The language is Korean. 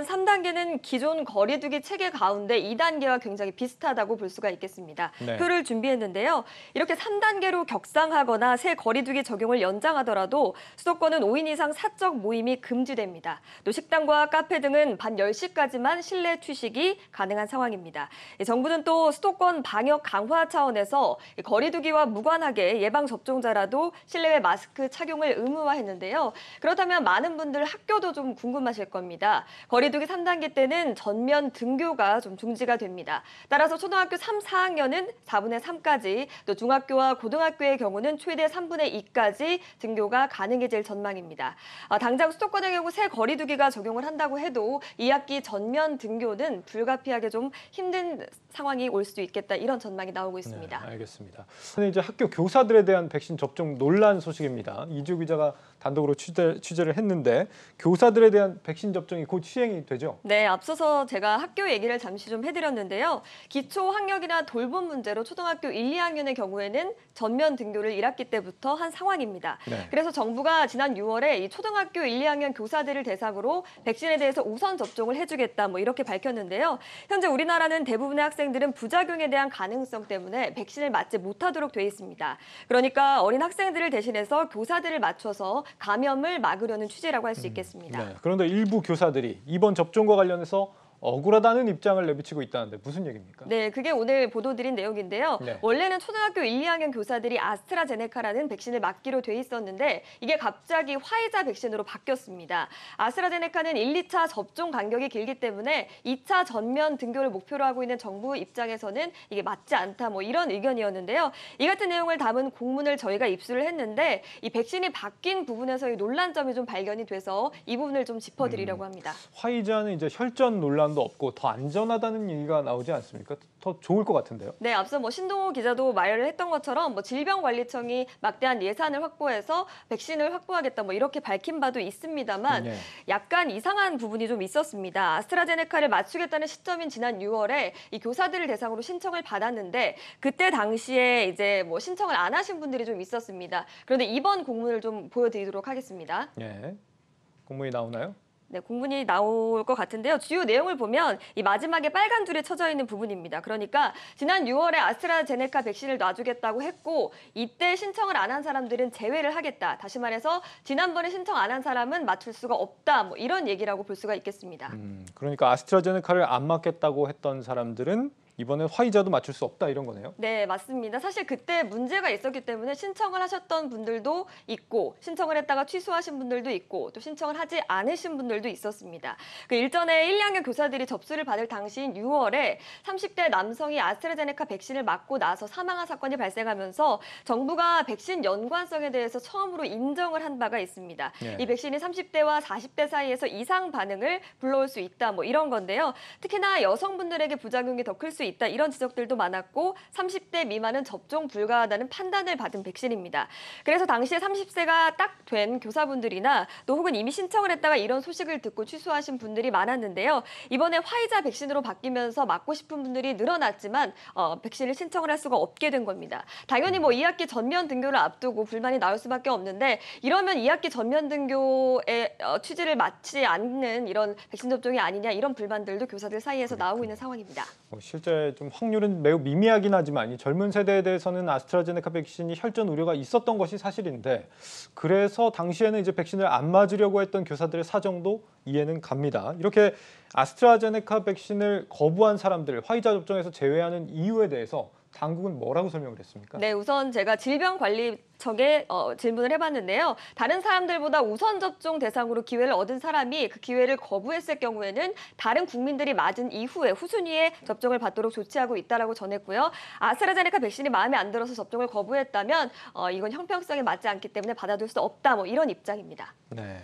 3단계는 기존 거리두기 체계 가운데 2단계와 굉장히 비슷하다고 볼 수가 있겠습니다. 네. 표를 준비했는데요. 이렇게 3단계로 격상하거나 새 거리두기 적용을 연장하더라도 수도권은 5인 이상 사적 모임이 금지됩니다. 또 식당과 카페 등은 밤 10시까지만 실내 취식이 가능한 상황입니다. 정부는 또 수도권 방역 강화 차원에서 거리두기와 무관하게 예방접종자라도 실내외 마스크 착용을 의무화했는데요. 그렇다면 많은 분들 학교도 좀 궁금하실 겁니다. 거리두기 3단계 때는 전면 등교가 좀 중지가 됩니다. 따라서 초등학교 3, 4학년은 4분의 3까지, 또 중학교와 고등학교의 경우는 최대 3분의 2까지 등교가 가능해질 전망입니다. 당장 수도권의 경우 새 거리두기가 적용을 한다고 해도 2학기 전면 등교는 불가피하게 좀 힘든 상황이 올 수도 있겠다, 이런 전망이 나오고 있습니다. 네, 알겠습니다. 이제 학교 교사들에 대한 백신 접종 논란 소식입니다. 이주 기자가 단독으로 취재를 했는데 교사들에 대한 백신 접종이 곧 시행이 되죠? 네, 앞서서 제가 학교 얘기를 잠시 좀 해드렸는데요. 기초 학력이나 돌봄 문제로 초등학교 1, 2학년의 경우에는 전면 등교를 1학기 때부터 한 상황입니다. 네. 그래서 정부가 지난 6월에 이 초등학교 1, 2학년 교사들을 대상으로 백신에 대해서 우선 접종을 해주겠다, 이렇게 밝혔는데요. 현재 우리나라는 대부분의 학생들은 부작용에 대한 가능성 때문에 백신을 맞지 못하도록 돼 있습니다. 그러니까 어린 학생들을 대신해서 교사들을 맞춰서 감염을 막으려는 취지라고 할 수 있겠습니다. 네, 그런데 일부 교사들이 이번 접종과 관련해서 억울하다는 입장을 내비치고 있다는데 무슨 얘기입니까? 네, 그게 오늘 보도드린 내용인데요. 네. 원래는 초등학교 1, 2학년 교사들이 아스트라제네카라는 백신을 맞기로 돼 있었는데 이게 갑자기 화이자 백신으로 바뀌었습니다. 아스트라제네카는 1, 2차 접종 간격이 길기 때문에 2차 전면 등교를 목표로 하고 있는 정부 입장에서는 이게 맞지 않다, 이런 의견이었는데요. 이 같은 내용을 담은 공문을 저희가 입수를 했는데 이 백신이 바뀐 부분에서의 논란점이 좀 발견이 돼서 이 부분을 좀 짚어드리려고 합니다. 화이자는 이제 혈전 논란도 없고 더 안전하다는 얘기가 나오지 않습니까? 더 좋을 것 같은데요. 네, 앞서 신동호 기자도 말을 했던 것처럼 질병관리청이 막대한 예산을 확보해서 백신을 확보하겠다, 이렇게 밝힌 바도 있습니다만 네. 약간 이상한 부분이 좀 있었습니다. 아스트라제네카를 맞추겠다는 시점인 지난 6월에 이 교사들을 대상으로 신청을 받았는데 그때 당시에 이제 신청을 안 하신 분들이 좀 있었습니다. 그런데 이번 공문을 좀 보여드리도록 하겠습니다. 네. 공문이 나오나요? 네, 공문이 나올 것 같은데요. 주요 내용을 보면 이 마지막에 빨간 줄에 쳐져 있는 부분입니다. 그러니까 지난 6월에 아스트라제네카 백신을 놔주겠다고 했고 이때 신청을 안 한 사람들은 제외를 하겠다. 다시 말해서 지난번에 신청 안 한 사람은 맞출 수가 없다. 이런 얘기라고 볼 수가 있겠습니다. 그러니까 아스트라제네카를 안 맞겠다고 했던 사람들은 이번에 화이자도 맞출 수 없다, 이런 거네요? 네, 맞습니다. 사실 그때 문제가 있었기 때문에 신청을 하셨던 분들도 있고 신청을 했다가 취소하신 분들도 있고 또 신청을 하지 않으신 분들도 있었습니다. 그 일전에 1, 2학년 교사들이 접수를 받을 당시인 6월에 30대 남성이 아스트라제네카 백신을 맞고 나서 사망한 사건이 발생하면서 정부가 백신 연관성에 대해서 처음으로 인정을 한 바가 있습니다. 네. 이 백신이 30대와 40대 사이에서 이상 반응을 불러올 수 있다, 이런 건데요. 특히나 여성분들에게 부작용이 더 클 수 있다, 이런 지적들도 많았고 30대 미만은 접종 불가하다는 판단을 받은 백신입니다. 그래서 당시에 30세가 딱 된 교사분들이나 또 혹은 이미 신청을 했다가 이런 소식을 듣고 취소하신 분들이 많았는데요. 이번에 화이자 백신으로 바뀌면서 맞고 싶은 분들이 늘어났지만 백신을 신청을 할 수가 없게 된 겁니다. 당연히 2학기 전면 등교를 앞두고 불만이 나올 수밖에 없는데 이러면 2학기 전면 등교의 취지를 맞지 않는 이런 백신 접종이 아니냐, 이런 불만들도 교사들 사이에서 나오고 있는 상황입니다. 실제 좀 확률은 매우 미미하긴 하지만 이 젊은 세대에 대해서는 아스트라제네카 백신이 혈전 우려가 있었던 것이 사실인데 그래서 당시에는 이제 백신을 안 맞으려고 했던 교사들의 사정도 이해는 갑니다. 이렇게 아스트라제네카 백신을 거부한 사람들, 화이자 접종에서 제외하는 이유에 대해서 당국은 뭐라고 설명을 했습니까? 네, 우선 제가 질병관리청에 질문을 해봤는데요. 다른 사람들보다 우선 접종 대상으로 기회를 얻은 사람이 그 기회를 거부했을 경우에는 다른 국민들이 맞은 이후에 후순위에 접종을 받도록 조치하고 있다라고 전했고요. 아스트라제네카 백신이 마음에 안 들어서 접종을 거부했다면 이건 형평성에 맞지 않기 때문에 받아둘 수 없다, 이런 입장입니다. 네.